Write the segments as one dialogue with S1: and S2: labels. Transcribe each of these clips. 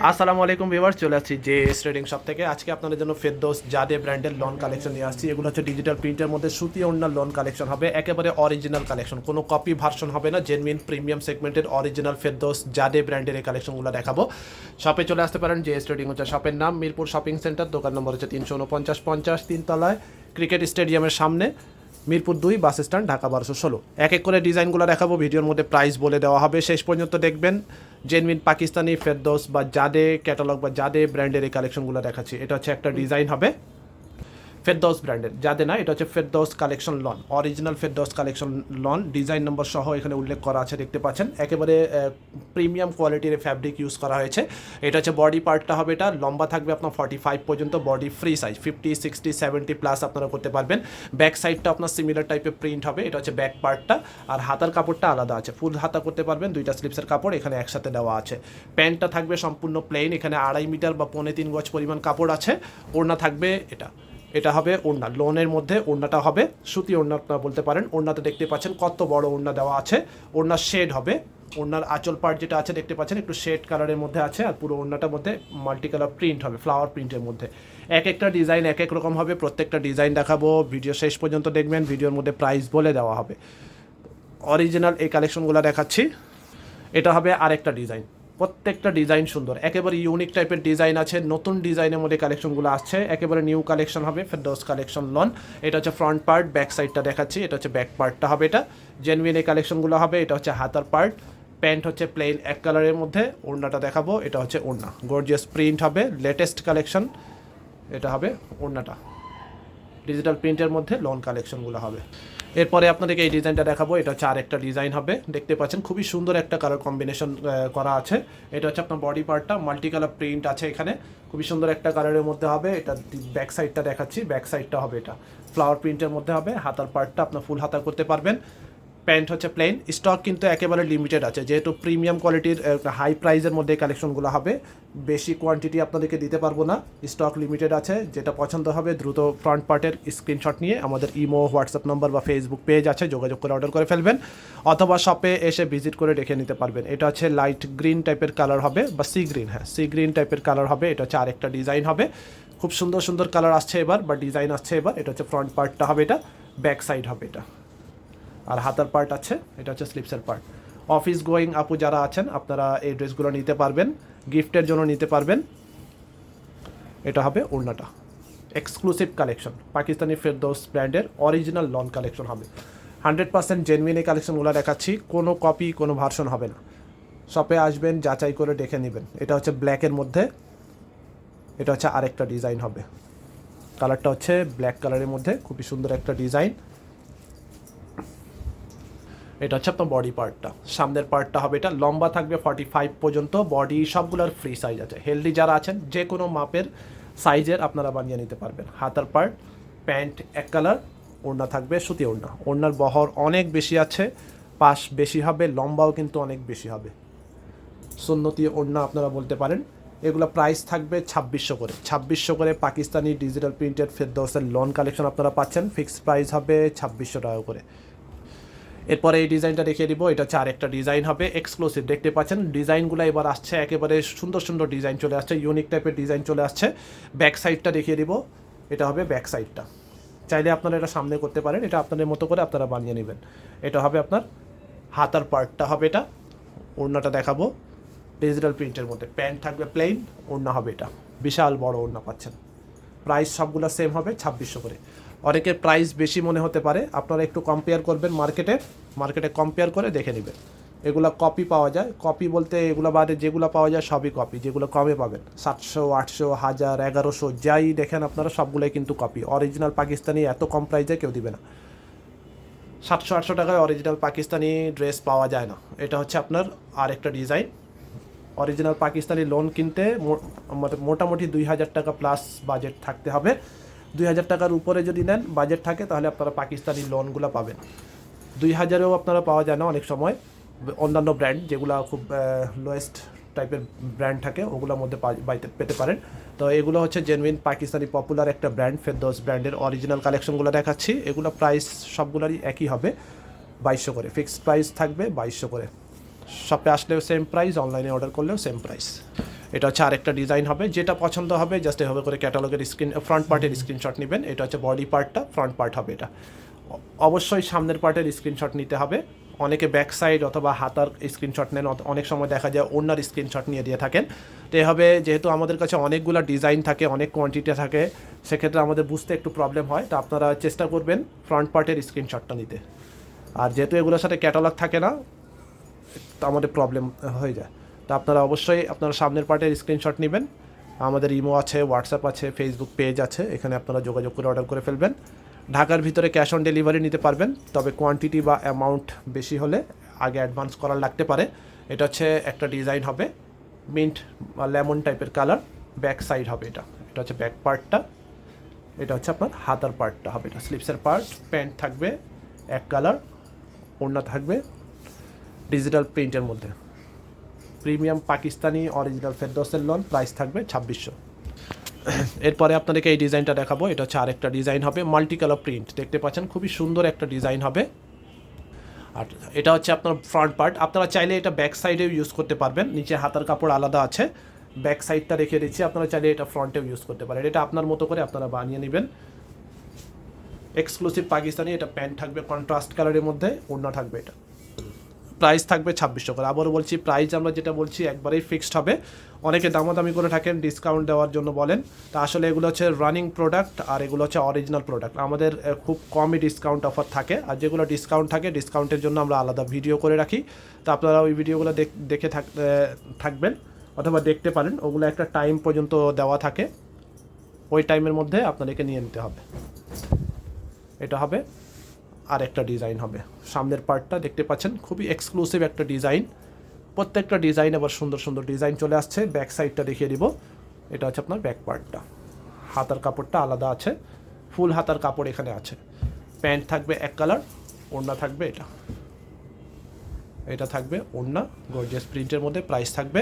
S1: আসসালামু আলাইকুম ভিউয়ার্স, চলে আসছি জেএস ট্রেডিং শপ থেকে। আজকে আপনাদের জন্য ফেরদৌস জাদে ব্র্যান্ডের লন কালেকশন নিয়ে আসছি। এগুলো হচ্ছে ডিজিটাল প্রিন্টের মধ্যে সুতি ওড়নার লন কালেকশন হবে, একেবারে অরিজিনাল কালেকশন, কোনো কপি ভার্সন হবে না। জেনুইন প্রিমিয়াম সেগমেন্টের অরিজিনাল ফেরদৌস জাদে ব্র্যান্ডের এই কালেকশনগুলো দেখাবো। শপে চলে আসতে পারেন। জেএস ট্রেডিং হচ্ছে শপের নাম, মিরপুর শপিং সেন্টার, দোকান নম্বর হচ্ছে 34950, তিনতলায়, ক্রিকেট স্টেডিয়ামের সামনে, মিরপুর 2 বাস স্ট্যান্ড, ঢাকা 1216। এক এক করে ডিজাইনগুলো দেখাবো, ভিডিওর মধ্যে প্রাইস বলে দেওয়া হবে, শেষ পর্যন্ত দেখবেন। জেনুইন পাকিস্তানি ফেরদৌস বা জাদে ক্যাটালগ বা জাদে ব্র্যান্ডের এই কালেকশনগুলো দেখাচ্ছি। এটা হচ্ছে একটা ডিজাইন হবে ফেরদৌস ব্র্যান্ডের, জাদে না, এটা হচ্ছে Ferdous collection lawn, original Ferdous collection lawn, design number সহ এখানে উল্লেখ করা আছে, দেখতে পাচ্ছেন। একেবারে প্রিমিয়াম কোয়ালিটির ফ্যাব্রিক ইউজ করা হয়েছে। এটা হচ্ছে বডি পার্টটা হবে, এটা লম্বা থাকবে আপনার 45 পর্যন্ত, বডি ফ্রি সাইজ 50, 60, 70 প্লাস আপনারা করতে পারবেন। ব্যাক সাইডটা আপনার সিমিলার টাইপের প্রিন্ট হবে, এটা হচ্ছে ব্যাক পার্টটা। আর হাতার কাপড়টা আলাদা আছে, ফুল হাতা করতে পারবেন, দুইটা স্লিপসের কাপড় এখানে একসাথে দেওয়া আছে। প্যান্টটা থাকবে সম্পূর্ণ প্লেন, এখানে 2.5 মিটার বা 3.25 গজ পরিমাণ কাপড় আছে। ওড়না থাকবে এটা হবে ওড়না, লোনের মধ্যে ওড়নাটা হবে সুতি ওড়না আপনারা বলতে পারেন। ওড়নাতে দেখতে পাচ্ছেন কত বড় ওড়না দেওয়া আছে। ওড়নার শেড হবে, ওড়নার আঁচল পার্ট যেটা আছে দেখতে পাচ্ছেন একটু শেড কালারের মধ্যে আছে, আর পুরো ওড়নাটার মধ্যে মাল্টি কালার প্রিন্ট হবে, ফ্লাওয়ার প্রিন্টের মধ্যে। এক একটা ডিজাইন এক এক রকম হবে, প্রত্যেকটা ডিজাইন দেখাবো, ভিডিও শেষ পর্যন্ত দেখবেন। ভিডিওর মধ্যে প্রাইস বলে দেওয়া হবে। অরিজিনাল এই কালেকশনগুলো দেখাচ্ছি। এটা হবে আরেকটা ডিজাইন, প্রত্যেকটা ডিজাইন সুন্দর, একেবারে ইউনিক টাইপের ডিজাইন আছে, নতুন ডিজাইনের মধ্যে কালেকশনগুলো আসছে, একেবারে নিউ কালেকশন হবে ফেরদৌস কালেকশন লন। এটা হচ্ছে ফ্রন্ট পার্ট, ব্যাক সাইডটা দেখাচ্ছি, এটা হচ্ছে ব্যাক পার্টটা হবে, এটা জেনুইন এই কালেকশনগুলো হবে। এটা হচ্ছে হাতার পার্ট, প্যান্ট হচ্ছে প্লেন এক কালারের মধ্যে, ওড়নাটা দেখাবো, এটা হচ্ছে ওড়না, গর্জিয়াস প্রিন্ট হবে, লেটেস্ট কালেকশন। এটা হবে ওড়নাটা, ডিজিটাল প্রিন্টের মধ্যে লন কালেকশনগুলো হবে। এরপরে আপনাদেরকে এই ডিজাইনটা দেখাবো, এটা হচ্ছে আরেকটা ডিজাইন হবে, দেখতে পাচ্ছেন খুবই সুন্দর একটা কালার কম্বিনেশন করা আছে। এটা হচ্ছে আপনার বডি পার্টটা, মাল্টি কালার প্রিন্ট আছে এখানে, খুবই সুন্দর একটা কালারের মধ্যে হবে। এটা ব্যাক সাইডটা দেখাচ্ছি, ব্যাক সাইডটা হবে এটা ফ্লাওয়ার প্রিন্টের মধ্যে হবে। হাতার পার্টটা আপনার ফুল হাতা করতে পারবেন। প্যান্ট হচ্ছে প্লেন, স্টক কিন্তু একেবারে লিমিটেড আছে, যেহেতু প্রিমিয়াম কোয়ালিটির হাই প্রাইসের মধ্যে কালেকশনগুলো হবে, বেশি কোয়ান্টিটি আপনাদেরকে দিতে পারবো না, স্টক লিমিটেড আছে। যেটা পছন্দ হবে দ্রুত ফ্রন্ট পার্টের স্ক্রিনশট নিয়ে আমাদের ইমো, হোয়াটসঅ্যাপ নাম্বার বা ফেসবুক পেজ আছে, যোগাযোগ করে অর্ডার করে ফেলবেন, অথবা শপে এসে ভিজিট করে দেখে নিতে পারবেন। এটা হচ্ছে লাইট গ্রিন টাইপের কালার হবে, বা সি গ্রিন, হ্যাঁ সি গ্রিন টাইপের কালার হবে। এটা হচ্ছে আরেকটা ডিজাইন হবে, খুব সুন্দর সুন্দর কালার আসছে এবার, বা ডিজাইন আসছে এবার। এটা হচ্ছে ফ্রন্ট পার্টটা হবে, এটা ব্যাক সাইড হবে এটা, আর হাতার পার্ট আছে, এটা হচ্ছে স্লিপসের পার্ট। অফিস গোয়িং আপু যারা আছেন আপনারা এই ড্রেসগুলো নিতে পারবেন, গিফটের জন্য নিতে পারবেন। এটা হবে ওড়নাটা, এক্সক্লুসিভ কালেকশন, পাকিস্তানি ফেরদৌস ব্র্যান্ডের অরিজিনাল লন কালেকশন হবে। 100% জেনুইন এই কালেকশনগুলো দেখাচ্ছি, কোনো কপি কোনো ভার্সন হবে না। শপে আসবেন, যাচাই করে দেখে নেবেন। এটা হচ্ছে ব্ল্যাকের মধ্যে, এটা হচ্ছে আরেকটা ডিজাইন হবে, কালারটা হচ্ছে ব্ল্যাক কালারের মধ্যে, খুবই সুন্দর একটা ডিজাইন। এটা হচ্ছে আপনার বডি পার্টটা, সামনের পার্টটা হবে, এটা লম্বা থাকবে 45 পর্যন্ত, বডি সবগুলোর ফ্রি সাইজ আছে। হেলদি যারা আছেন যে কোনো মাপের সাইজের আপনারা বানিয়ে নিতে পারবেন। হাতার পার্ট, প্যান্ট এক কালার, ওড়না থাকবে সুতি ওড়না, ওড়নার বহর অনেক বেশি আছে, পাশ বেশি হবে, লম্বাও কিন্তু অনেক বেশি হবে, সুন্নতি ওড়না আপনারা বলতে পারেন। এগুলো প্রাইস থাকবে 2600 করে, 2600 করে পাকিস্তানি ডিজিটাল প্রিন্টেড ফেরদৌসের লন কালেকশন আপনারা পাচ্ছেন। ফিক্সড প্রাইস হবে 2600 টাকা করে। এরপরে এই ডিজাইনটা দেখিয়ে দিব, এটা হচ্ছে আরেকটা ডিজাইন হবে এক্সক্লুসিভ, দেখতে পাচ্ছেন ডিজাইনগুলো এবার আসছে, একেবারে সুন্দর সুন্দর ডিজাইন চলে আসছে, ইউনিক টাইপের ডিজাইন চলে আসছে। ব্যাক সাইডটা দেখিয়ে দিব, এটা হবে ব্যাক সাইডটা, চাইলে আপনারা এটা সামনে করতে পারেন, এটা আপনাদের মতো করে আপনারা বানিয়ে নেবেন। এটা হবে আপনার হাতার পার্টটা হবে, এটা ওড়নাটা দেখাবো ডিজিটাল প্রিন্টের মধ্যে, প্যান্ট থাকবে প্লেন, ওড়না হবে এটা বিশাল বড় ওড়না পাচ্ছেন। প্রাইস সবগুলো সেম হবে 2600 করে। অনেকের প্রাইস বেশি মনে হতে পারে, আপনারা একটু কম্পেয়ার করবেন, মার্কেটে কম্পেয়ার করে দেখে নেবেন। এগুলো কপি পাওয়া যায়, কপি বলতে এগুলো বাদে যেগুলো পাওয়া যায় সবই কপি, যেগুলো কমে পাবেন 700, 800, 1000, 1100 যাই দেখেন আপনারা সবগুলোই কিন্তু কপি। অরিজিনাল পাকিস্তানি এত কম প্রাইসে কেউ দিবে না, 700-800 টাকায় অরিজিনাল পাকিস্তানি ড্রেস পাওয়া যায় না। এটা হচ্ছে আপনার আরেকটা ডিজাইন, অরিজিনাল পাকিস্তানি লোন কিনতে মোটামুটি 2000 টাকা প্লাস বাজেট থাকতে হবে। 2000 টাকার উপরে যদি নেন বাজেট থাকে তাহলে আপনারা পাকিস্তানি লোনগুলো পাবেন। 2000-এও আপনারা পাওয়া যায় না অনেক সময়, অন্যান্য ব্র্যান্ড যেগুলো খুব লোয়েস্ট টাইপের ব্র্যান্ড থাকে ওগুলোর মধ্যে পেতে পারেন। তো এগুলো হচ্ছে জেনুইন পাকিস্তানি পপুলার একটা ব্র্যান্ড, ফেরদৌস ব্র্যান্ডের অরিজিনাল কালেকশনগুলো দেখাচ্ছি। এগুলো প্রাইস সবগুলোরই একই হবে, 2200 করে, ফিক্সড প্রাইস থাকবে 2200 করে। শপে আসলেও সেম প্রাইস, অনলাইনে অর্ডার করলেও সেম প্রাইস। এটা হচ্ছে আরেকটা ডিজাইন হবে, যেটা পছন্দ হবে জাস্ট এভাবে করে ক্যাটালগের ফ্রন্ট পার্টের স্ক্রিনশট নেবেন। এটা হচ্ছে বডি পার্টটা, ফ্রন্ট পার্ট হবে এটা। অবশ্যই সামনের পার্টের স্ক্রিনশট নিতে হবে। অনেকে ব্যাক সাইড অথবা হাতার স্ক্রিনশট নেন, অনেক সময় দেখা যায় ওড়নার স্ক্রিনশট নিয়ে দিয়ে থাকেন। তো এভাবে যেহেতু আমাদের কাছে অনেকগুলো ডিজাইন থাকে, অনেক কোয়ান্টিটি থাকে, সেক্ষেত্রে আমাদের বুঝতে একটু প্রবলেম হয়। তো আপনারা চেষ্টা করবেন ফ্রন্ট পার্টের স্ক্রিনশটটা নিতে। আর যেহেতু এগুলোর সাথে ক্যাটালগ থাকে না, তো আমাদের প্রবলেম হয়ে যায়। তো আপনারা অবশ্যই আপনারা সামনের পার্টের স্ক্রিনশট নেবেন। আমাদের ইমো আছে, হোয়াটসঅ্যাপ আছে, ফেসবুক পেজ আছে, এখানে আপনারা যোগাযোগ করে অর্ডার করে ফেলবেন। ঢাকার ভিতরে ক্যাশ অন ডেলিভারি নিতে পারবেন, তবে কোয়ান্টিটি বা অ্যামাউন্ট বেশি হলে আগে অ্যাডভান্স করার লাগতে পারে। এটা হচ্ছে একটা ডিজাইন হবে মিন্ট বা লেমন টাইপের কালার, ব্যাক সাইড হবে এটা। এটা হচ্ছে ব্যাক পার্টটা, এটা হচ্ছে আপনার হাতার পার্টটা হবে, এটা স্লিপসের পার্ট। প্যান্ট থাকবে এক কালার, ওড়না থাকবে ডিজিটাল প্রিন্টের মধ্যে, প্রিমিয়াম পাকিস্তানি অরিজিনাল ফেরদৌসের লন, প্রাইস থাকবে 2600। এরপরে আপনাদেরকে এই ডিজাইনটা দেখাবো। এটা হচ্ছে আরেকটা ডিজাইন হবে মাল্টি কালার প্রিন্ট, দেখতে পাচ্ছেন খুবই সুন্দর একটা ডিজাইন হবে। আর এটা হচ্ছে আপনার ফ্রন্ট পার্ট। আপনারা চাইলে এটা ব্যাক সাইডেও ইউজ করতে পারবেন, নিচে হাতার কাপড় আলাদা আছে, ব্যাক সাইডটা রেখে দিচ্ছি। আপনারা চাইলে এটা ফ্রন্টেও ইউজ করতে পারেন, এটা আপনার মতো করে আপনারা বানিয়ে নেবেন। এক্সক্লুসিভ পাকিস্তানি, এটা প্যান্ট থাকবে কন্ট্রাস্ট কালারের মধ্যে, ওড়না থাকবে এটা। প্রাইস থাকবে 2600 করে। আবারও বলছি, প্রাইস আমরা যেটা বলছি একবারেই ফিক্সড হবে। অনেকে দামাদামি করে থাকেন, ডিসকাউন্ট দেওয়ার জন্য বলেন, তা আসলে এগুলো হচ্ছে রানিং প্রোডাক্ট আর এগুলো হচ্ছে অরিজিনাল প্রোডাক্ট। আমাদের খুব কমই ডিসকাউন্ট অফার থাকে, আর যেগুলো ডিসকাউন্ট থাকে ডিসকাউন্টের জন্য আমরা আলাদা ভিডিও করে রাখি। তো আপনারা ওই ভিডিওগুলো দেখে থাকবেন অথবা দেখতে পারেন, ওগুলো একটা টাইম পর্যন্ত দেওয়া থাকে, ওই টাইমের মধ্যে আপনাদেরকে নিয়ে নিতে হবে। এটা হবে আর একটা ডিজাইন হবে, সামনের পার্টটা দেখতে পাচ্ছেন খুবই এক্সক্লুসিভ একটা ডিজাইন। প্রত্যেকটা ডিজাইন আবার সুন্দর সুন্দর ডিজাইন চলে আসছে। ব্যাক সাইডটা দেখিয়ে দিব, এটা হচ্ছে আপনার ব্যাক পার্টটা, হাতার কাপড়টা আলাদা আছে, ফুল হাতার কাপড় এখানে আছে। প্যান্ট থাকবে এক কালার, ওড়না থাকবে এটা, এটা থাকবে ওড়না গর্জিয়াস প্রিন্টের মধ্যে। প্রাইস থাকবে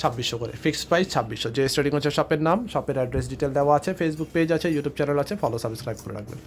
S1: 2600 করে, ফিক্সড প্রাইস 2600। যে স্টার্টিং হচ্ছে শপের নাম, শপের অ্যাড্রেস ডিটেল দেওয়া আছে, ফেসবুক পেজ আছে, ইউটিউব চ্যানেল আছে, ফলো সাবস্ক্রাইব করে রাখবেন।